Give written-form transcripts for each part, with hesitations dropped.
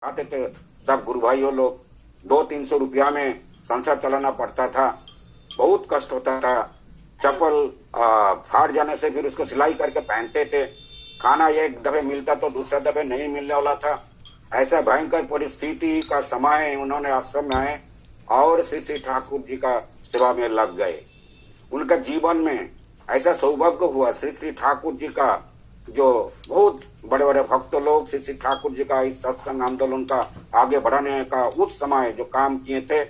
आते थे सब गुरु भाइयों लोग। 200-300 रुपया में संसार चलाना पड़ता था, बहुत कष्ट होता था। चप्पल फाड़ जाने से फिर उसको सिलाई करके पहनते थे। खाना एक दफे मिलता तो दूसरा दफे नहीं मिलने वाला था। ऐसा भयंकर परिस्थिति का समय उन्होंने आश्रम में आए और श्री श्री ठाकुर जी का सेवा में लग गए। उनका जीवन में ऐसा सौभाग्य हुआ, श्री श्री ठाकुर जी का जो बहुत बड़े बड़े भक्त लोग श्री श्री ठाकुर जी का इस सत्संग आंदोलन का आगे बढ़ाने का उस समय जो काम किए थे,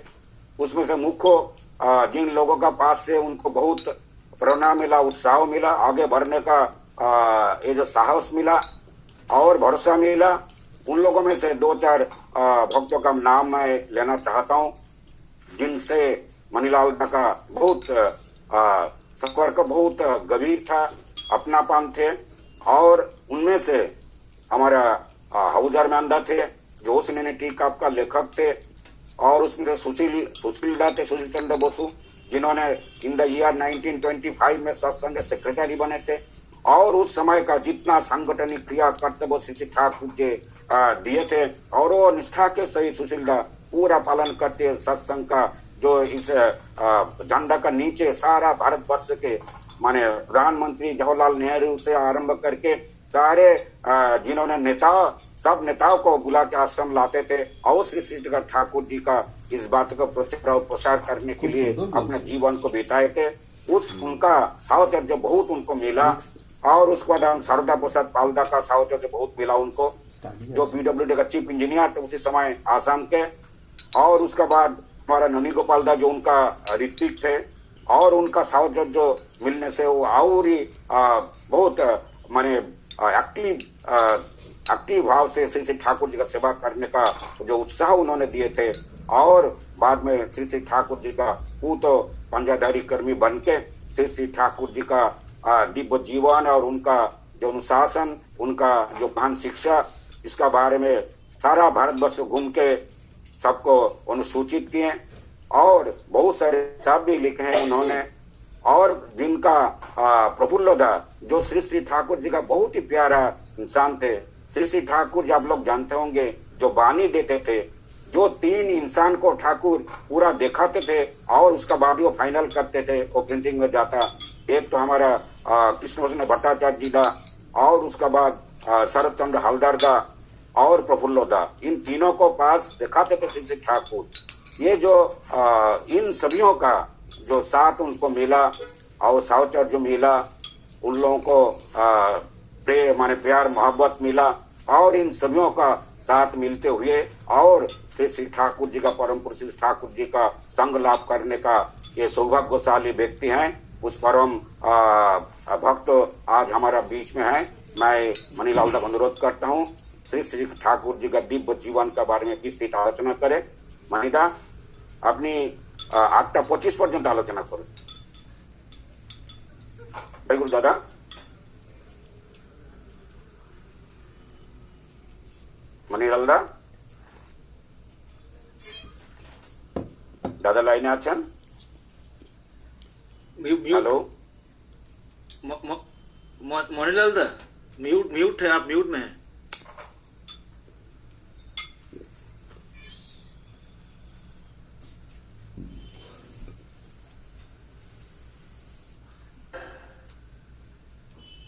उसमें से मुख्य जिन लोगों का पास से उनको बहुत प्रेरणा मिला, उत्साह मिला, आगे बढ़ने का ये जो साहस मिला और भरोसा मिला, उन लोगों में से 2-4 भक्तों का नाम मैं लेना चाहता हूँ, जिनसे मनीलाल दा का बहुत संपर्क बहुत गंभीर था, अपनापन थे। और उनमें से हमारा हाउजर मैंदा थे जो उसने टीका का लेखक थे, और उसमें से सुशील दा थे, सुशील चंद्र बसु, जिन्होंने इन द ईयर 1925 में सत्संग सेक्रेटरी बने थे। और उस समय का जितना संगठनिक क्रिया कर्तव्य श्री ठाकुर जी दिए थे, और वो निष्ठा के सही सुशील दा पूरा पालन करते सत्संग का, जो इस झंडा का नीचे सारा भारत वर्ष के माने प्रधानमंत्री जवाहरलाल नेहरू से आरंभ करके सारे जिन्होंने सब नेताओं को बुला के आश्रम लाते थे और श्री श्री ठाकुर जी का इस बात को प्रचार और प्रसार करने के लिए अपने जीवन को बिताए थे। उनका साहचर्य बहुत उनको मिला। और उसके बाद हम शारदा प्रसाद पालदा का साहचर्य बहुत मिला उनको, जो पीडब्ल्यूडी का चीफ इंजीनियर थे उसी समय आसाम के। और उसके बाद हमारा ननी गोपाल दा जो उनका ऋत्विक थे, और उनका साहचर्य जो मिलने से वो और ही बहुत माने एक्टिव भाव से श्री श्री ठाकुर जी का सेवा करने का जो उत्साह उन्होंने दिए थे। और बाद में श्री श्री ठाकुर जी का तो पंजाधारी कर्मी बन के श्री श्री ठाकुर जी का दिव्य जीवन और उनका जो अनुशासन, उनका जो महान शिक्षा, इसका बारे में सारा भारतवर्ष घूम के सबको अनुसूचित किए और बहुत सारे किताब भी लिखे हैं उन्होंने। और जिनका प्रफुल्ल दा जो श्री श्री ठाकुर जी का बहुत ही प्यारा इंसान थे। श्री श्री ठाकुर जी आप लोग जानते होंगे जो वाणी देते थे, जो 3 इंसान को ठाकुर पूरा दिखाते थे और उसका बाद वो फाइनल करते थे, वो प्रिंटिंग में जाता। एक तो हमारा कृष्णभूषण भट्टाचार्य जी दा, और उसका बाद शरद चंद्र हलदर दा और प्रफुल्ल दा, इन तीनों को पास दिखाते थे श्री श्री ठाकुर। ये जो इन सभियों का जो साथ उनको मिला और साहचर्य जो मिला, उन लोगों को माने प्यार मोहब्बत मिला, और इन सभियों का साथ मिलते हुए और श्री श्री ठाकुर जी का परम पुरुष श्री ठाकुर जी का संग लाभ करने का ये सौभाग्यशाली व्यक्ति हैं। उस परम भक्त आज हमारा बीच में है। मैं मनीलाल दा का अनुरोध करता हूँ श्री श्री ठाकुर जी का दिव्य जीवन के बारे में विस्तृत आलोचना करे। मनीदा अपनी 8:25 पर्यंत आलोचना करो। जय गुरु दादा। मनीलाल दा दादा लाइने आছেন? हेलो मनीलाल दा म्यूट है, आप म्यूट में हैं।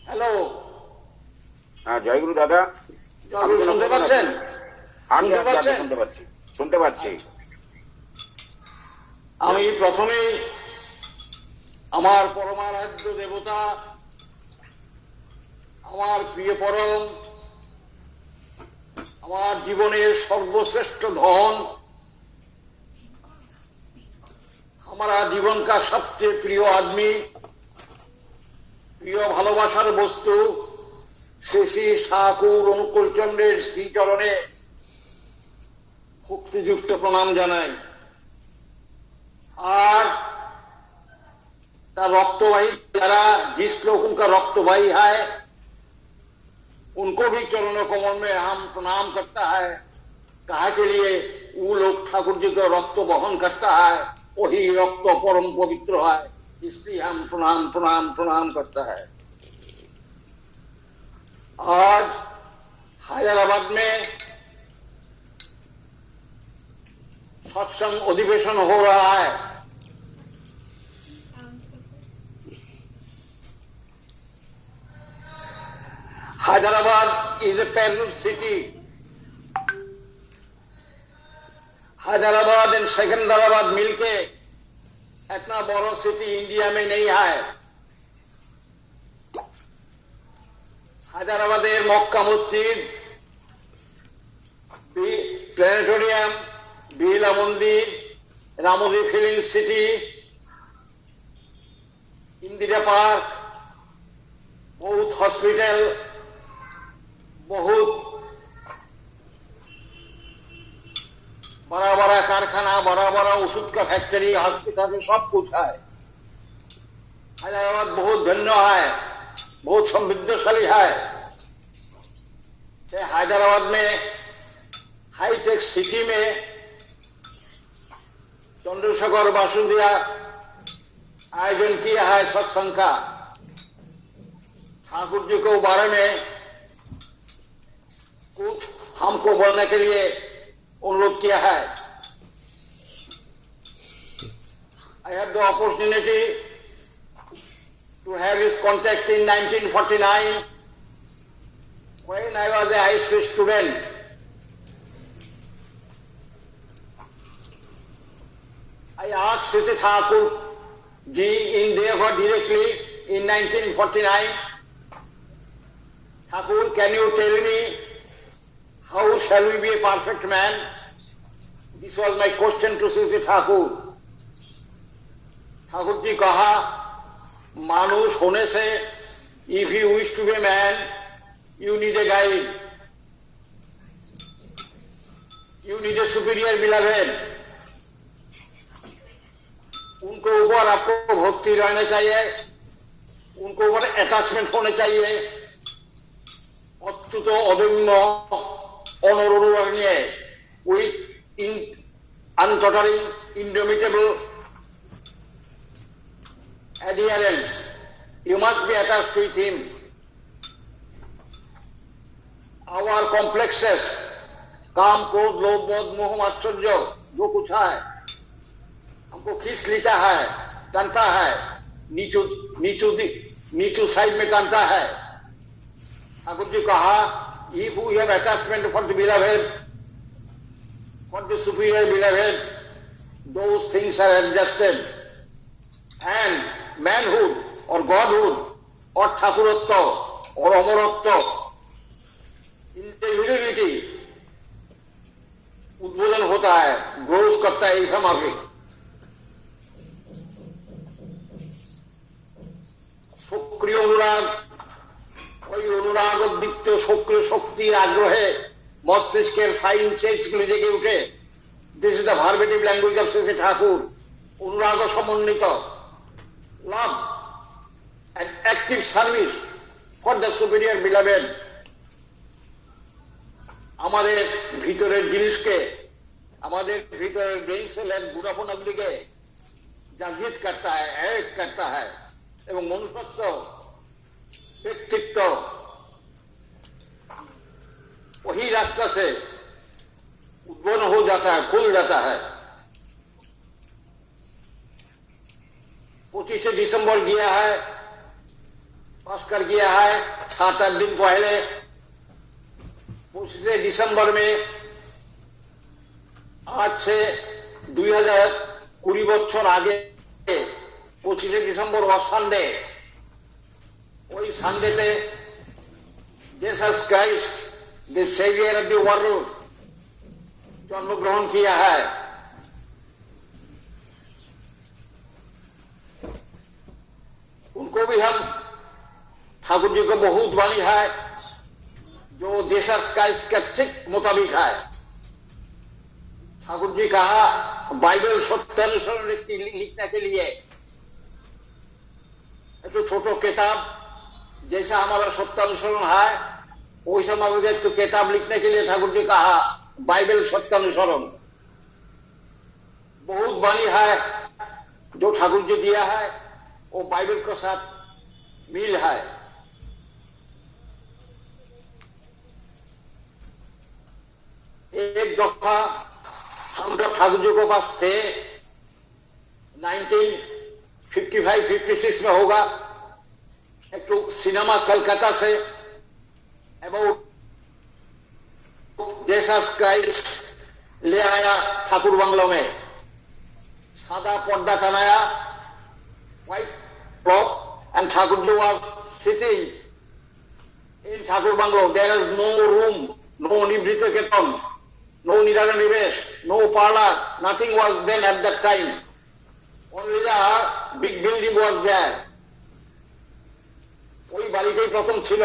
হ্যালো, হ্যাঁ জয় গুরু দাদা। শুনতে পাচ্ছেন? শুনতে পাচ্ছি। আমি প্রথমে আমার পরমারাধ্য দেবতা, আমার প্রিয় পরম, আমার জীবনের সর্বশ্রেষ্ঠ ধন, हमारा जीवन का सबसे प्रिय आदमी, প্রিয় ভালোবাসার বস্তু শ্রী শ্রী ঠাকুর অনুকূল চন্দ্রের শ্রীচরণে ভক্তিযুক্ত প্রণাম জানাই। আর তার रक्तवाही যারা जिस लोग उनका रक्तवाही है उनको भी चरणों कमल में हम प्रणाम करता है। कहा के लिए वो लोग ठाकुर जी का रक्त वहन करता है, वही रक्त परम पवित्र है, इसलिए हम प्रणाम प्रणाम प्रणाम करता है। आज हैदराबाद में सत्संग अधिवेशन हो रहा है। Hyderabad is a parallel city. Hyderabad and Secunderabad मिलके इतना बड़ा सिटी इंडिया में नहीं है। हैदराबादेर मक्का मस्जिद, प्लानेटोरियम, बिरला मंदिर, Ramoji film city, Indira park, बहुत हॉस्पिटल, बहुत बड़ा बड़ा कारखाना, बड़ा बड़ा औषध का फैक्ट्री, हॉस्पिटल, सब कुछ है। हैदराबाद बहुत धन्य है, बहुत समृद्धशाली है। हैदराबाद में हाईटेक सिटी में चंद्रशेखर बासुदिया आयोजन किया है सत्संग का। ठाकुर जी को बारे में कुछ हमको बोलने के लिए अनुरोध किया है। I had the opportunity to have his contact in 1949 when I was a high school student. I asked Sri Thakur ji in Deva directly in 1949, Thakur, can you tell me how shall we be a perfect man? This was my question to Sri Thakur. Thakur ji कहा, मानुष होने से if you wish to be a man, you need a guide, you need a superior beloved. उनको ऊपर आपको भक्ति रहना चाहिए, उनको ऊपर अटैचमेंट होने चाहिए, अच्युत अदम्य अननुरणीय with untottering, indomitable adherence. You must be attached with him. Our complexes, काम, क्रोध, लोभ, मोह, मोह, मात्सर्य, जो कुछ है, हमको खींच लेता है, टानता है, नीचू साइड में टानता है। ठाकुर जी कहा, if we have attachment for the beloved, for the superior beloved, those things are adjusted, and manhood or godhood or ठाकुरत्व or अमरत्व, इंडिविजुअलिटी उद्बोधन होता है, ग्रोथ करता है ऐसा मार्गे। सक्रिय अनुराग, ওই অনুরাগ উদ্দীপ্ত সক্রিয় শক্তির আগ্রহে মস্তিষ্কের ফাইন চেঞ্জগুলি জেগে উঠে। This is the verbative language of Shri Thakur. অনুরাগ সমন্বিত, love and active service for the superior beloved. আমাদের ভিতরের জিনিসকে, আমাদের ভিতরের ব্রেন সেলের গুণাপনাগুলিকে জাগৃত করতা है, এক করতা है, এবং মনুষ্যত্ব, व्यक्तित्व वही रास्ता से उद्भवन हो जाता है, खुल जाता है। 25 दिसंबर गया है, पास कर गया है। 7-8 दिन पहले 25 दिसंबर में आज से 2020 বছর আগে 25 ডিসেম্বর was Sunday। ওই সানডেতে Jesus Christ the saviour of the world जन्मग्रहण किया है। उनको भी हम, ठाकुर जी को बहुत वाणी है जो जीसस क्राइस्ट के ठीक मुताबिक है। ठाकुर जी कहा, बाइबल सत्यानुसरण लिखने के लिए एक तो छोटो किताब जैसा हमारा सत्यानुसरण है, वैसा हमारे तो किताब लिखने के लिए ठाकुर जी कहा बाइबल सत्यानुसरण। बहुत वाणी है जो ठाकुर जी दिया है, वो बाइबल के साथ मिल है। एक दफा हम जब ठाकुर जी के पास थे 1955-56 में होगा। एक तो सिनेमा कलकत्ता से अबाउट जैसा क्राइस्ट ले आया ठाकुर बंगलों में, सादा पर्दा टनाया, white cloth, and Thakur ji was sitting in Thakur Bungalow. There is no room, no Nibrita Ketan, no Nirara Nivesh, no parlor, nothing was then at that time. Only the big building was there. ওই বাড়িটাই প্রথম ছিল,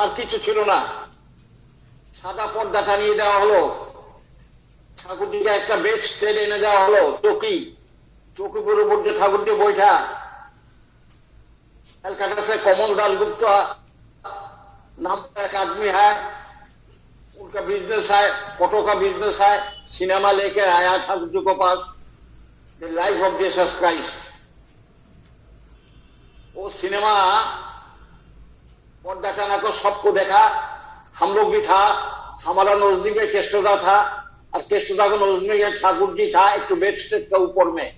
আর কিছু ছিল না। সাদা পর্দা টানিয়ে দেওয়া হলো, ঠাকুরজিকে একটা বেড স্টেড এনে দেওয়া হলো, চৌকি, চৌকির উপর যে ঠাকুরজি বৈঠা। कलकत्ता से कमल दास गुप्ता नाम का एक आदमी है, उनका बिजनेस है, फोटो का बिजनेस है, सिनेमा लेके आया ठाकुर जी के पास, the life of Jesus Christ. वो सिनेमा पर्दा टाना को सबको देखा, हम लोग भी था, हमारा नजदीक में केस्टोदा था, और केस्टोदा को नजदीक में ठाकुर जी था, एक तो बेड स्टेट के ऊपर में।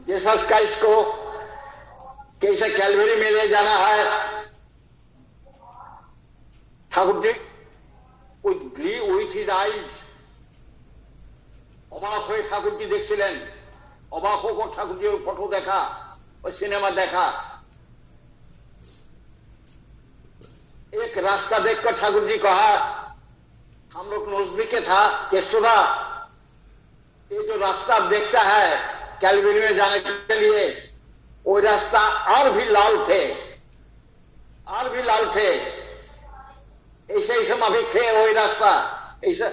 जीसस क्राइस्ट को कैसे कैलवरी में ले जाना है, Thakur ji with his eyes অবাক হয়ে ঠাকুরজি দেখছিলেন। অবাক হোক ঠাকুরজি ওই ফটো দেখা, ওই সিনেमा देखा। एक रास्ता देखकर ठाकुर जी कहा, हम लोग नजदीक के था केस्टोरा, ये जो रास्ता देखता है कैलवरी में जाने के लिए, वो रास्ता और भी लाल थे, और भी लाल थे, ऐसे ऐसे माफिक थे वही रास्ता, ऐसा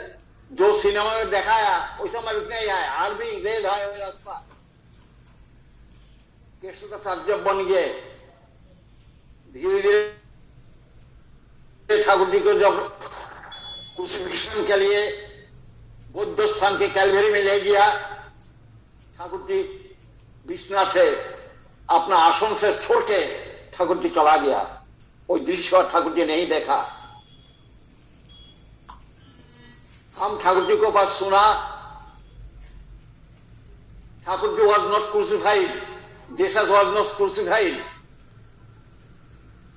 जो सिनेमा में दिखाया वैसा माफिक नहीं है, और भी रेड है वही रास्ता। कैसे तो ताज्जुब बन गए। धीरे धीरे ठाकुर जी को जब क्रूसिफिक्शन के लिए बुद्ध स्थान के कैलवरी में ले गया, ठाकुर जी बिस्ना से अपना आसन से छोड़ के ठाकुर जी चला गया। वो दृश्य ठाकुर जी नहीं देखा। हम ठाकुर जी को पास सुना, Thakur ji was not crucified, Jesus was not crucified.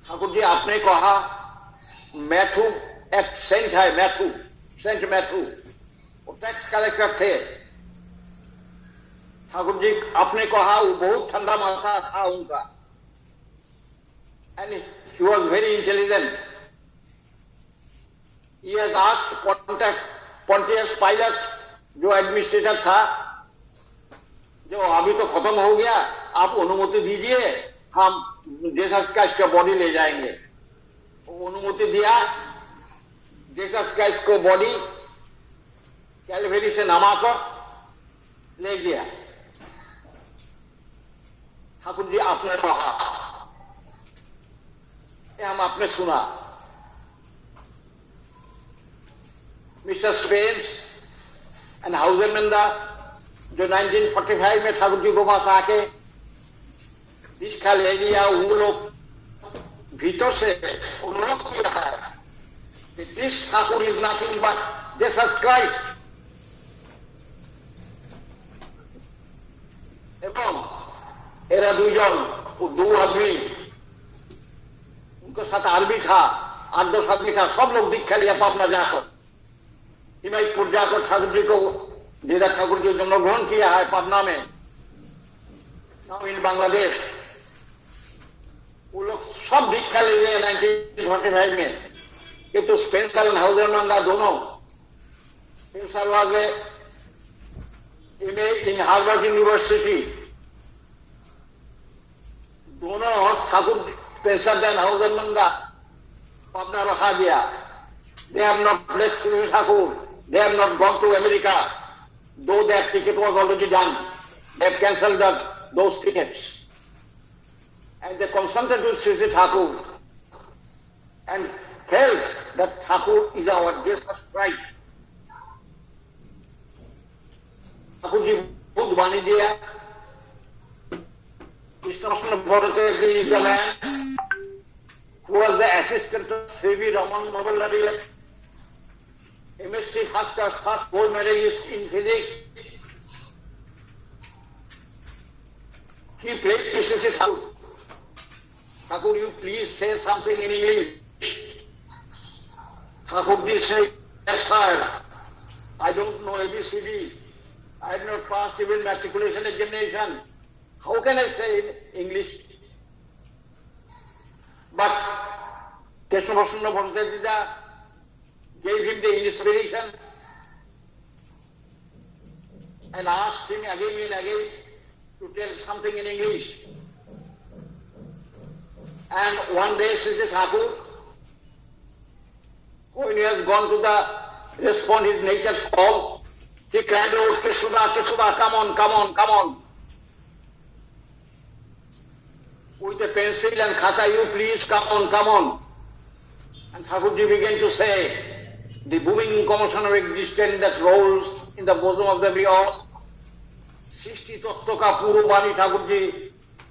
Thakur ji आपने कहा, मैथ्यू एक सेंट है, मैथ्यू, सेंट मैथ्यू, वो टैक्स कलेक्टर थे। ठाकुर जी आपने कहा वो बहुत ठंडा माथा था उनका, and he was very intelligent. He has asked Pontius pilot, जो एडमिनिस्ट्रेटर था, जो अभी तो खत्म हो गया, आप अनुमति दीजिए, हम जीसस क्राइस्ट का बॉडी ले जाएंगे। वो अनुमति दिया, जीसस क्राइस्ट को बॉडी कैलवरी से नमाकर ले गया। ठाकुर जी आपने कहा, हम आपने सुना। मिस्टर स्पेंस एंड हाउजरमंदा जो 1945 में ठाकुर जी को पास आके दिशा ले लिया, वो लोग भीतर से अनुरोध किया है कि this Thakur is nothing but Jesus Christ. এবং এরা দুইজন, दो आदमी, उनके साथ आर्मी था, 8-10 आदमी था, सब लोग दीक्षा लिया पापना जाकर, हिमायतपुर जाकर ठाकुर जी को, जिधर ठाकुर जी जन्मग्रहण किया है पटना में, नाउ इन बांग्लादेश, वो लोग सब दीक्षा ले लिए 1945 में। किंतु स्पेंसर एंड हाउजरमंदा दोनों, Spencer was MA in Harvard university, दोनों ठाकुर स्पेंसर एंड हाउजरमंदा अपना रखा गया। They have not left Thakur. They have not gone to America, though their ticket was already done. They have cancelled those tickets. And they consulted with Sri Thakur and felt that Thakur is our Jesus Christ. Thakur ji Buddh Bani diya. Krishna Bharate is the man who was the assistant of C.V. Raman, Nobel laureate. MSc first class, first gold medalist in physics. He played P.C.C. Thakur. Thakur, you please say something in English. Thakurji said, yes sir, I don't know ABCD. I have not passed even matriculation examination. How can I say in English? But Keshav Bhattacharya gave him the inspiration and asked him again and again to tell something in English. And one day Sri Thakur, when he has gone to the respond his nature's call, he cried out, Keshuda, come on, come on, come on. With a pencil and khata, you please come on, come on. And Thakurji began to say, the booming commotion of existence that rolls in the bosom of the beyond, 60 तत्व का पूर्व बानी ठाकुर जी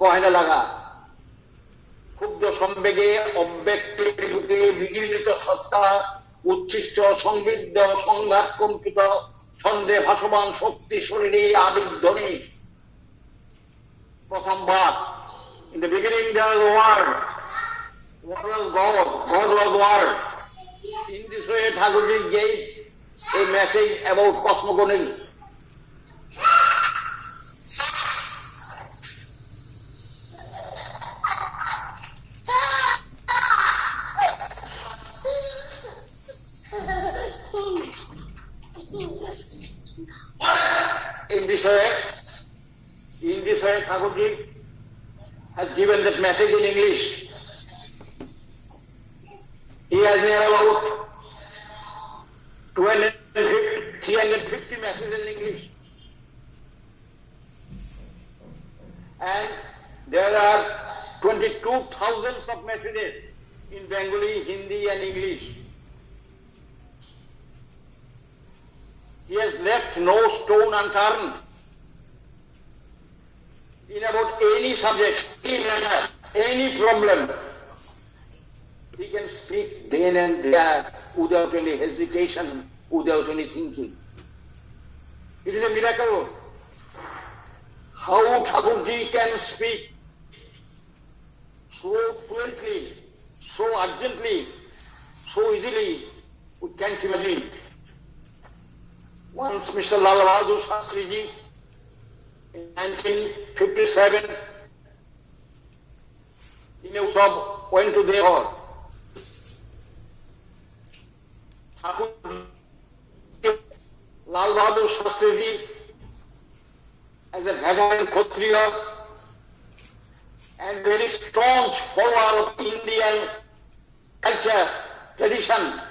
कहने लगा क्षुब्ध संवेगे अव्यक्त रूपे विगीर्णित सत्ता उच्छिष्ट संविद्ध संघात कंपित छंदे भासमान शक्ति शरीरे आदिध्वनि प्रथम बात in the beginning there was word was God was word. In this way Thakurji gave a message about cosmogony. In this way, Thakurji has given that message in English. He has near about 350 messages in English. And there are 22,000 of messages in Bengali, Hindi and English. He has left no stone unturned in about any subject, any matter, any problem. He can speak then and there without any hesitation, without any thinking. It is a miracle how Thakurji can speak so fluently, so urgently, so easily, we can't imagine. Once Mr. Lal Bahadur Shastri ji in 1957 in a shop went to their hall. Thakur Lal Bahadur Shastri ji as a veteran Kshatriya and very staunch follower of Indian culture, tradition,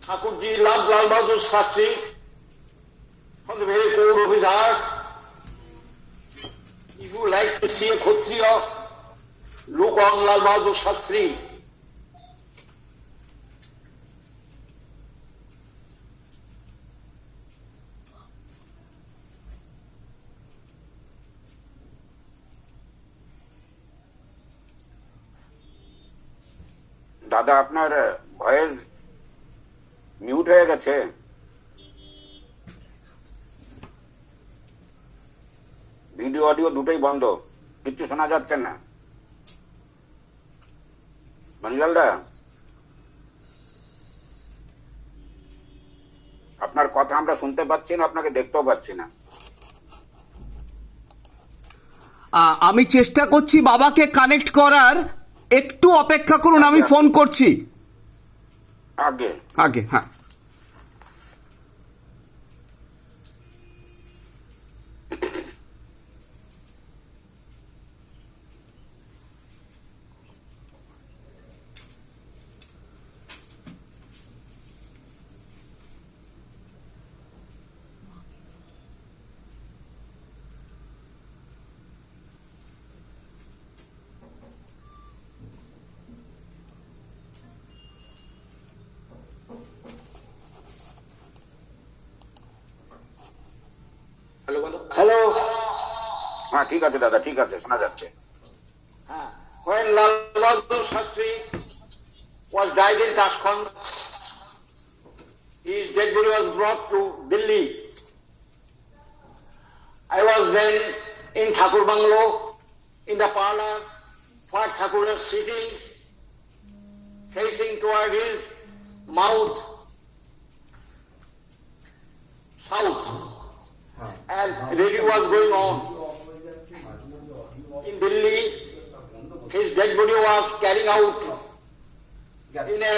Thakurji loved Lal Bahadur Shastri from the very core of his heart. If you like to see a Kshatriya, look on Lal Bahadur Shastri. দাদা আপনার voice mute হয়ে গেছে। Video audio দুটোই বন্ধ, কিচ্ছু শোনা যাচ্ছে না। মনিলালদা, আপনার কথা আমরা শুনতে পাচ্ছি না, আপনাকে দেখতেও পাচ্ছি না। আমি চেষ্টা করছি বাবাকে কানেক্ট করার, একটু অপেক্ষা করুন, আমি ফোন করছি। আগে আগে হ্যাঁ। Hello. হ্যাঁ ঠিক আছে দাদা, ঠিক আছে, শোনা যাচ্ছে। When Lal Bahadur Shastri was died in Tashkent. His dead body was brought to Delhi. I was then in Thakur Bungalow, in the parlor, where Thakur was sitting, facing toward his mouth, south, and radio was going on. In Delhi, his dead body was carried out in a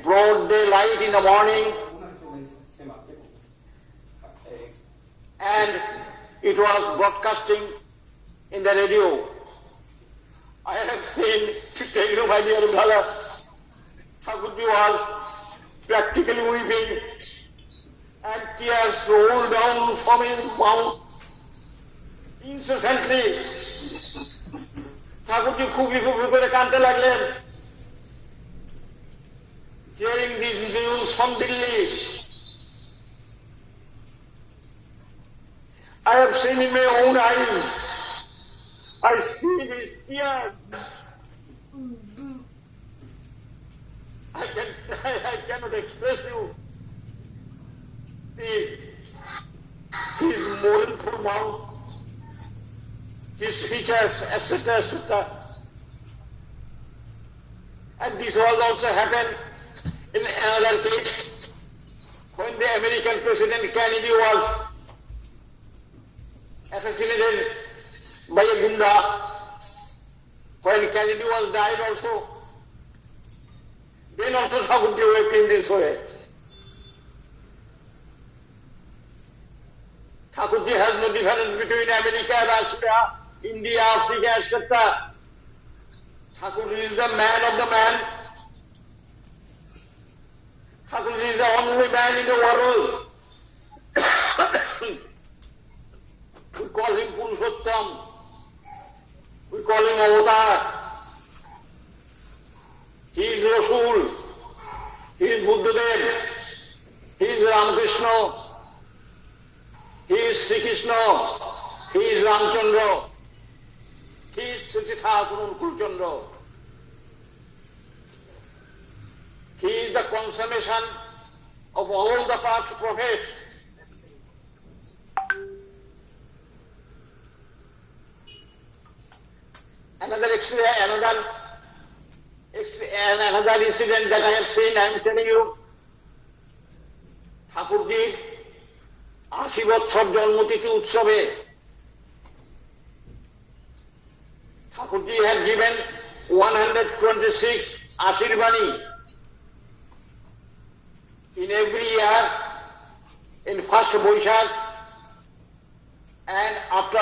broad daylight in the morning, and it was broadcasting in the radio. I have seen, to tell you, my dear brother, Thakurji was practically weeping, and tears rolled down from his mouth incessantly. Thakurji খুবই খুবই করে কাঁদতে লাগলেন, hearing these news from Delhi. I have seen in my own eyes. I see his tears. I cannot express you his mournful mouth, his features, etc., etc. And this was also happened in another case when the American President Kennedy was assassinated by a gunda. When Kennedy was died also, then also Thakurji wept in this way. Thakurji has no difference between America, Russia, India, Africa, etc. Thakurji is the man of the man. Thakurji is the only man in the world. We call him Purushottam. We call him Avatar. He is Rasul. He is Buddhadev. He is Ramakrishna. He is Sri Krishna. He is Ramchandra. He is Sri Thakur Kulchandra. He is the consummation of all the past prophets. Another incident that I have seen, I am telling you, Thakurji 80 বছর জন্মতিথি উৎসবে Thakurji had given 126 Ashirbani in every year in first Boishakh and after